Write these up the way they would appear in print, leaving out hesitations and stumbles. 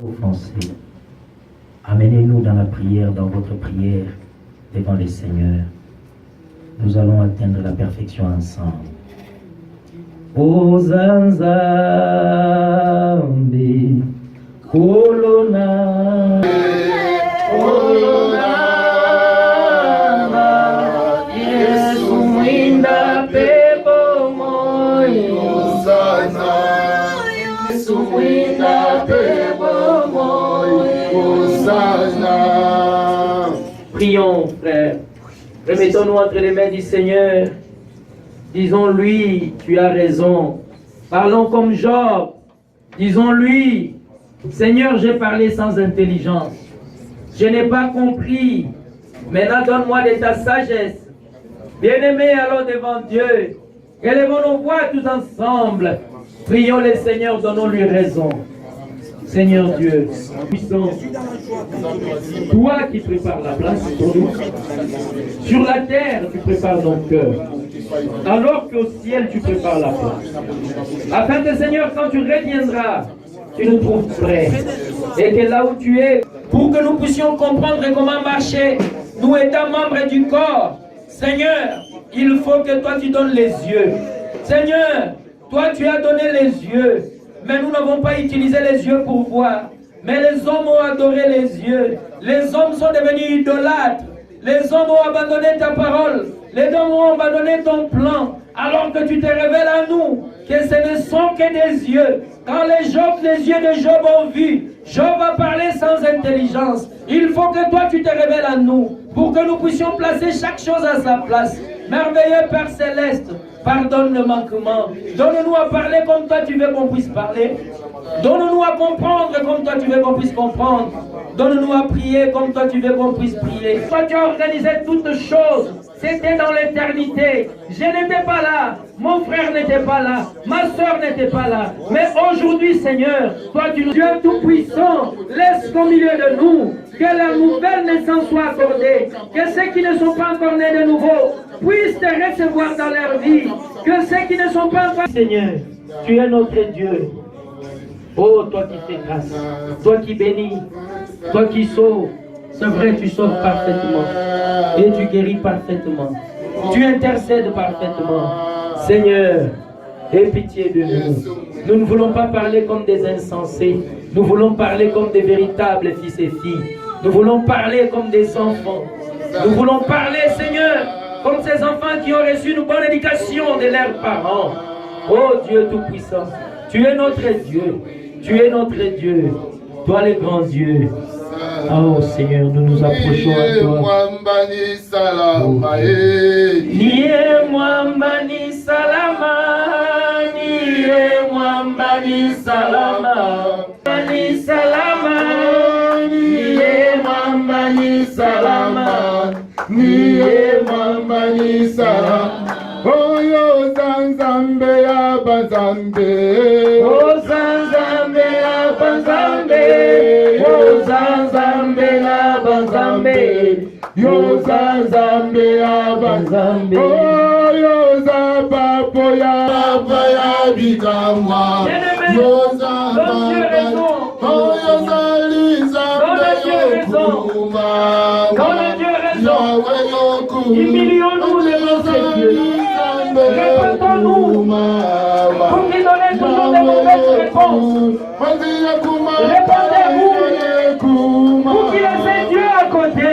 Offensés. Amenez-nous dans la prière, dans votre prière, devant les Seigneurs. Nous allons atteindre la perfection ensemble. Ozanzambe, Kolona, Kolona, Yesu mwinda pepo moyo, Ozana, Yesu mwinda pepo moyo, Ozana. Prions, frères. Remettons-nous entre les mains du Seigneur. Disons-lui, tu as raison. Parlons comme Job. Disons-lui, Seigneur, j'ai parlé sans intelligence. Je n'ai pas compris. Maintenant, donne-moi de ta sagesse. Bien-aimés, allons devant Dieu. Élevons nos voix tous ensemble. Prions le Seigneur, donnons-lui raison. Seigneur Dieu, puissant, toi qui prépares la place pour nous, sur la terre tu prépares nos cœurs, alors qu'au ciel tu prépares la place. Afin que Seigneur, quand tu reviendras, tu nous trouves prêts, et que là où tu es, pour que nous puissions comprendre comment marcher, nous étant membres du corps, Seigneur, il faut que toi tu donnes les yeux. Seigneur, toi tu as donné les yeux. Mais nous n'avons pas utilisé les yeux pour voir. Mais les hommes ont adoré les yeux. Les hommes sont devenus idolâtres. Les hommes ont abandonné ta parole. Les hommes ont abandonné ton plan. Alors que tu te révèles à nous que ce ne sont que des yeux. Quand les yeux de Job ont vu, Job a parlé sans intelligence. Il faut que toi tu te révèles à nous pour que nous puissions placer chaque chose à sa place. Merveilleux Père Céleste, pardonne le manquement. Donne-nous à parler comme toi tu veux qu'on puisse parler. Donne-nous à comprendre comme toi tu veux qu'on puisse comprendre. Donne-nous à prier comme toi tu veux qu'on puisse prier. Toi tu as organisé toutes choses. C'était dans l'éternité. Je n'étais pas là. Mon frère n'était pas là. Ma soeur n'était pas là. Mais aujourd'hui, Seigneur, toi tu es tout puissant. Laisse qu'au milieu de nous, que la nouvelle naissance soit accordée. Que ceux qui ne sont pas encore nés de nouveau puissent te recevoir dans leur vie. Que ceux qui ne sont pas encore... Seigneur, tu es notre Dieu. Oh, toi qui fais grâce, toi qui bénis, toi qui sauves. C'est vrai, tu sauves parfaitement et tu guéris parfaitement. Tu intercèdes parfaitement. Seigneur, aie pitié de nous. Nous ne voulons pas parler comme des insensés. Nous voulons parler comme des véritables fils et filles. Nous voulons parler comme des enfants. Nous voulons parler, Seigneur, comme ces enfants qui ont reçu une bonne éducation de leurs parents. Oh Dieu Tout-Puissant, tu es notre Dieu. Tu es notre Dieu. Toi le grand Dieu. Oh Seigneur, nous nous approchons à toi. Niye mwambani salama, niye mwambani salama, mwambani salama, niye mwambani salama, niye mwambani salama. Oh yo zanzambe ya bazambe, oh zanzambe ya bazambe, oh zanzambe ya bazambe, yo zanzambe ya bazambe, oh yo zapapo ya bikama, yo zanzambe, oh yo zalizambe yokuma, Yahweh yokuma, humilions-nous devant ces dieux. Répondons-nous pour lui donner toujours des mauvaises réponses. Répondez-vous pour qu'il ait Dieu à côté.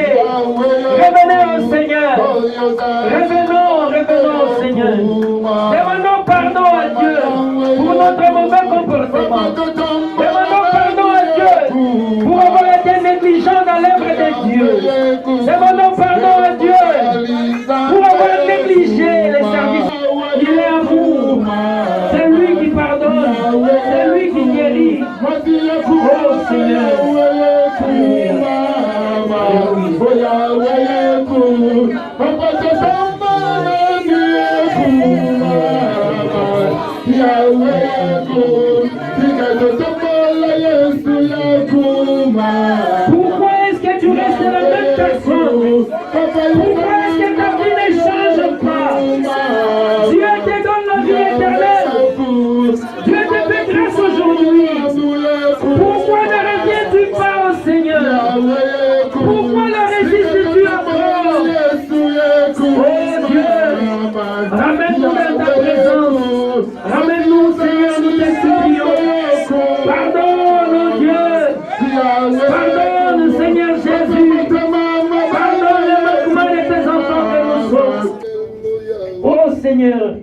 Revenez au Seigneur. Revenons au Seigneur. Demandons pardon à Dieu pour notre mauvais comportement. Demandons pardon à Dieu pour avoir été négligent dans l'œuvre de Dieu. Demandons pardon à Dieu pour avoir négligé les services. Il est amour. C'est lui qui pardonne. C'est lui qui guérit. Oh Seigneur. Pourquoi est-ce que tu restes la même personne? Pourquoi est-ce que ta vie ne change pas? Dieu te donne la vie éternelle. Dieu te fait grâce aujourd'hui. Pourquoi ne reviens Pardonne, Seigneur Jésus. Pardonne les manquements de tes enfants que nous sommes. Oh Seigneur,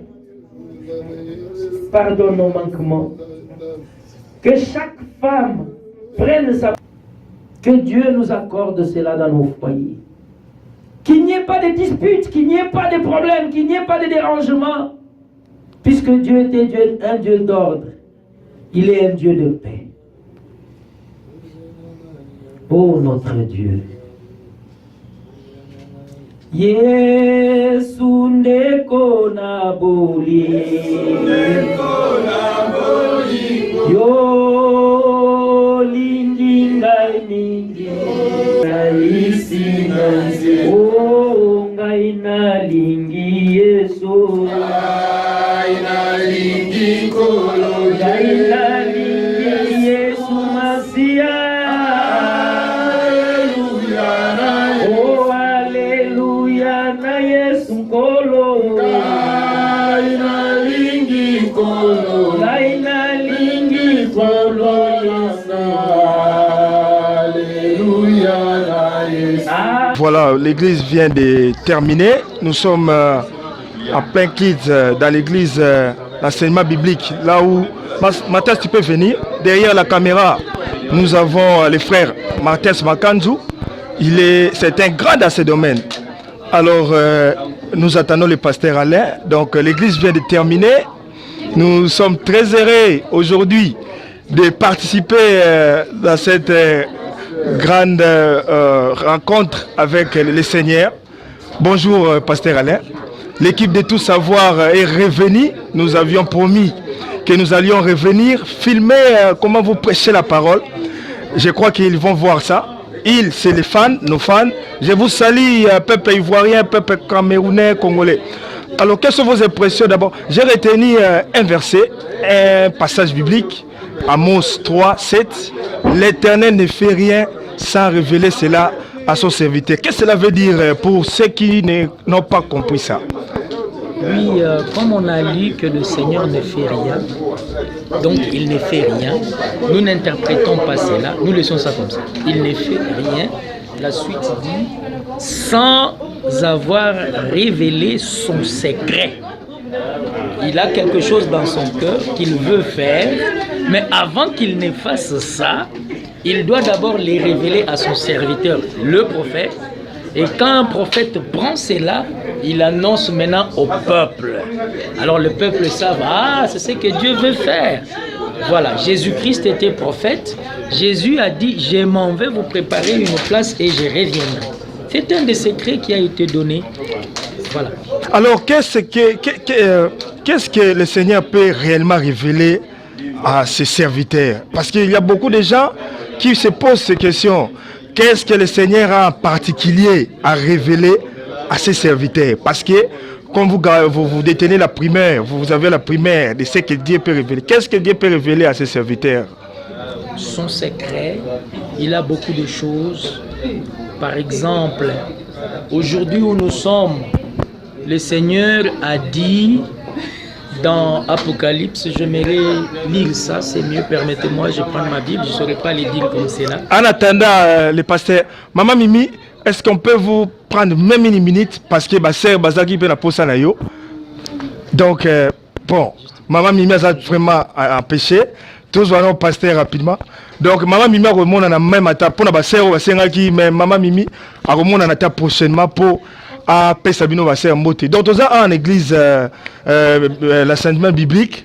pardonne nos manquements. Que chaque femme prenne sa... Que Dieu nous accorde cela dans nos foyers. Qu'il n'y ait pas de disputes, qu'il n'y ait pas de problèmes, qu'il n'y ait pas de dérangements. Puisque Dieu était un Dieu d'ordre, il est un Dieu de paix. Oh notre Dieu. Yesu ndeko na boli. Yo lingi ngai mingi. Oh ngai na lingi Yesu. Ngai na lingi kolo. Ngai na lingi Yesu Masia. Oh Alleluia na Yesu kolo. Ngai na lingi kolo. Ngai na lingi kolo. Voilà, l'église vient de terminer. Nous sommes en plein kids dans l'église l'enseignement biblique. Là où, Mathias, tu peux venir. Derrière la caméra, nous avons les frères Mathias Makanzu. C'est un grand dans ce domaine. Alors, nous attendons le pasteur Alain. Donc, l'église vient de terminer. Nous sommes très heureux aujourd'hui de participer dans cette grande rencontre avec le Seigneur. Bonjour pasteur Alain. L'équipe de Tout Savoir est revenue. Nous avions promis que nous allions revenir, filmer comment vous prêchez la parole. Je crois qu'ils vont voir ça. Ils, c'est les fans, nos fans. Je vous salue, peuple ivoirien, peuple camerounais, congolais. Alors, quelles sont vos impressions d'abord? J'ai retenu un verset, un passage biblique. Amos 3, 7, l'Éternel ne fait rien sans révéler cela à son serviteur. Qu'est-ce que cela veut dire pour ceux qui n'ont pas compris ça? Oui, comme on a lu que le Seigneur ne fait rien, donc il ne fait rien, nous n'interprétons pas cela, nous laissons ça comme ça. Il ne fait rien, la suite dit, sans avoir révélé son secret. Il a quelque chose dans son cœur qu'il veut faire, mais avant qu'il ne fasse ça, il doit d'abord les révéler à son serviteur, le prophète. Et quand un prophète prend cela, il annonce maintenant au peuple. Alors le peuple savent, c'est ce que Dieu veut faire. Voilà, Jésus-Christ était prophète. Jésus a dit, je m'en vais vous préparer une place et je reviendrai. C'est un des secrets qui a été donné. Voilà. Alors, qu'est-ce que le Seigneur peut réellement révéler à ses serviteurs? Parce qu'il y a beaucoup de gens qui se posent ces questions. Qu'est-ce que le Seigneur a en particulier à révéler à ses serviteurs? Parce que, comme vous détenez la primaire, vous avez la primaire de ce que Dieu peut révéler. Qu'est-ce que Dieu peut révéler à ses serviteurs? Son secret, il a beaucoup de choses. Par exemple, aujourd'hui où nous sommes, le Seigneur a dit dans Apocalypse, j'aimerais lire ça, c'est mieux, permettez-moi, je prends ma Bible, je ne saurais pas les dire comme c'est là. En attendant, le pasteur, Maman Mimi, est-ce qu'on peut vous prendre même une minute parce que ma sœur Bazaki peut la poser à yo. Donc, bon, Maman Mimi a vraiment empêché. Tous allons pasteur rapidement. Donc, Maman Mimi remonte à la même étape. Pour la sœur, mais Maman Mimi remonte à l'étape prochainement pour à Pesabino va ser mbote. Donc nous avons en église l'enseignement biblique,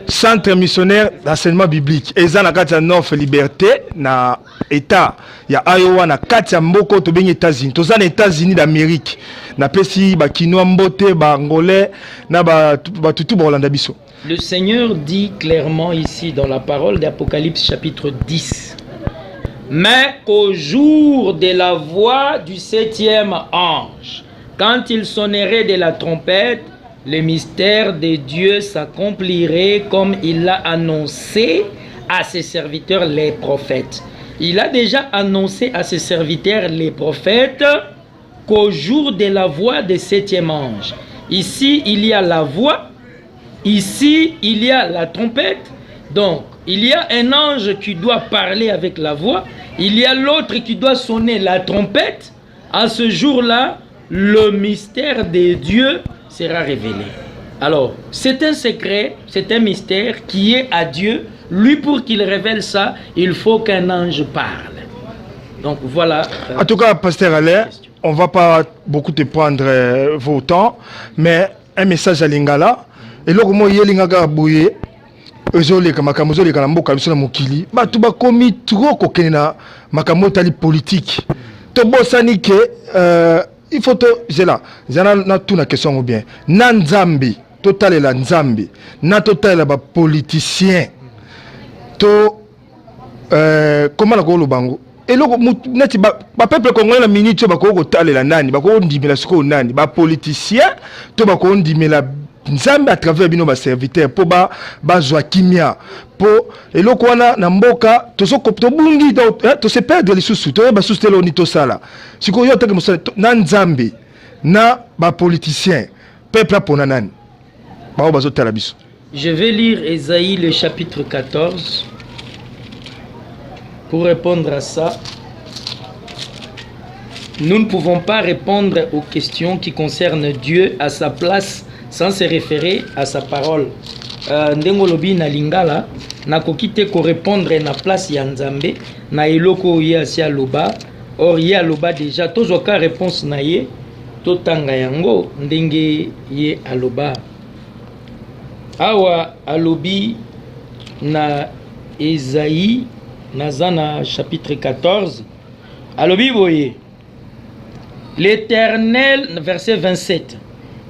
centre missionnaire d'enseignement biblique. Et ça na kati ya North Liberté na état ya Iowa na kati ya mboko to bengi États-Unis. Tous en États-Unis d'Amérique. Na pesi ba kinoa mbote ba angolais na ba tutu ba Hollanda biso. Le Seigneur dit clairement ici dans la parole d'Apocalypse chapitre 10. Mais qu'au jour de la voix du 7e ange, quand il sonnerait de la trompette, le mystère de Dieu s'accomplirait comme il l'a annoncé à ses serviteurs les prophètes. Il a déjà annoncé à ses serviteurs les prophètes qu'au jour de la voix du 7e ange. Ici, il y a la voix, ici, il y a la trompette. Donc, il y a un ange qui doit parler avec la voix, il y a l'autre qui doit sonner la trompette. À ce jour-là, le mystère de Dieu sera révélé. Alors, c'est un secret, c'est un mystère qui est à Dieu. Lui, pour qu'il révèle ça, il faut qu'un ange parle. Donc voilà. En tout cas, Pasteur Alain, on ne va pas beaucoup te prendre vos temps, mais un message à Lingala. Et là, comment il y a Lingala Bouye, ezoleka makambo ezoleka na mboka biso na mokili bato bakomi trop kokena makambo tali politique to bosani ke il faut to zela zana na tuna question ou bien na nzambi total la nzambi na total ba politicien to comment la ko lubango eloko neti ba peuple congolais na minute ba ko kotalela nani ba ko ndimela siko nani ba politicien to ba ko ndimela nzambe à travers bino ba serviteur po ba zwa kimia po eloko wana na mboka to bungi to se perdre lisusu to ba sustelo ni to sala siko yo teke musala na nzambe na ba politicien peuple pona nani ba zo tala biso. Je vais lire Ésaïe le chapitre 14 pour répondre à ça. Nous ne pouvons pas répondre aux questions qui concernent Dieu à sa place sans se référer à sa parole. Ndengolobi na lingala na kokite ko répondre na place ya Nzambe na eloko ya sia loba or ya loba déjà tozoka réponse na ye totanga yango ndenge ye aloba awa alobi na Ésaïe nazana chapitre 14 alobi boye l'Éternel verset 27.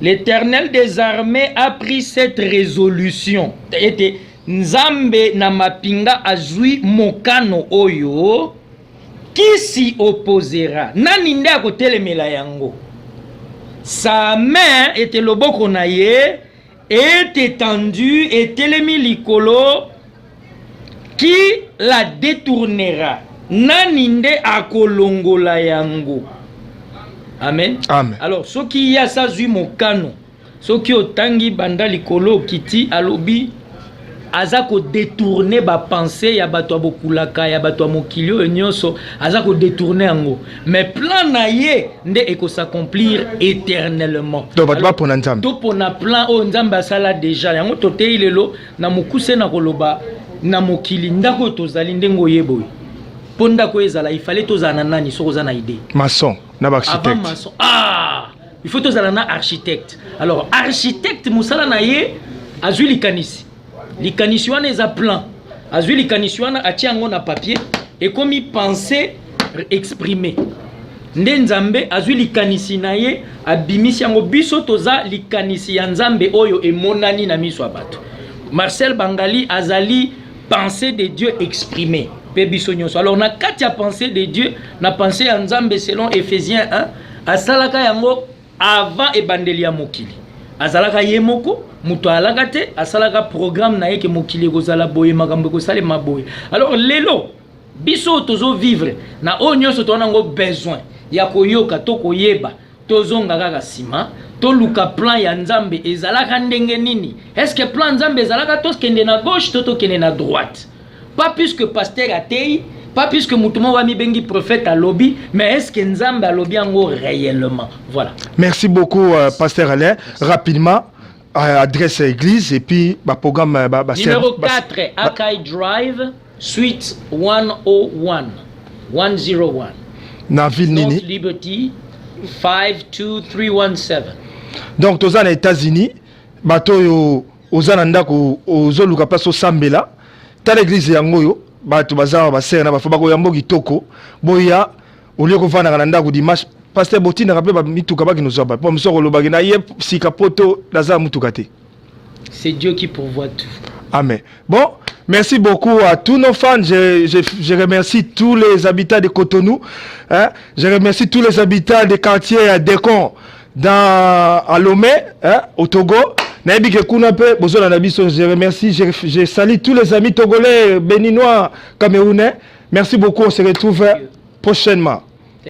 L'Éternel des armées a pris cette résolution. Était Nzambe na mapinga azui mokano oyo qui s'y opposera. Nani nde akotelemela yango. Sa main était loboko na ye est étendue et telemi likolo qui la détournera. Nani nde akolongola yango. Amen. Amen. Alors, ce qui y a ça, zui mokano, ce qui otangi banda likolo kiti alobi, azako détourner ba pensée ya bato abokulaka ya bato mokilio nyoso, azako détourner ango. Mais plan na ye nde eko s'accomplir éternellement. Donc bato ba pona nzambe. To pona plan o nzambe asala déjà. Yango tote ilelo na mukuse na koloba na mokili ndako tozali ndengo yeboy. Ponda ko ezala il fallait tozana nani soko za na idée. Maçon. Avant maçon. Ah, il faut tous aller na architecte. Alors architecte musala na ye azui likanisi. Likanisi wana eza plan. Azui likanisi wana atiango na papier et comme il pensait exprimer. Nde nzambe azui likanisi na ye abimisi yango biso toza likanisi ya nzambe oyo emonani na miso abato. Marcel Bangali azali pensée de Dieu exprimée. Alors, na katia pensée de Dieu, na pensée en Nzambe selon Ephésiens 1, asalaka yango avant ebandelia mokili. Azalaka yemoko, muto alagate, asalaka programme na yeke mokili kozala boye makambo kosale maboye. Alors lelo, biso tozo vivre na onyo soto nango besoin ya koyoka to koyeba tozonga kaka sima to luka plan ya Nzambe ezalaka ndenge nini? Est-ce que plan Nzambe ezalaka to kende na gauche to kende na droite? Pas puisque pasteur a tei, pas puisque Moutouma Wami Bengi prophète a lobby, mais est-ce que Nzambe a lobby en gros réellement? Voilà. Merci beaucoup, pasteur Alain. Rapidement, adresse à l'église et puis programme. Numéro 4, Akai Drive, Suite 101. 101. Dans ville Nini. Liberty 52317. Donc, tous aux États-Unis, bateau aux Anandako, aux Oluka place au Sambela. Ta l'église yangoyo bato bazaba basera na bafoba ko yambo kitoko boya olioko fana kana ndako dimanche pasteur Botina rappelé ba mituka ba kinozo ba po msoko lobaki na ye sika poto laza mutuka te. C'est Dieu qui pourvoit tout. Amen. Bon, merci beaucoup à tous nos fans. Je remercie tous les habitants de Cotonou. Hein? Je remercie tous les habitants des quartiers Décon à Lomé, hein? Au Togo. Je remercie, je salue tous les amis togolais, béninois, camerounais. Merci beaucoup, on se retrouve prochainement.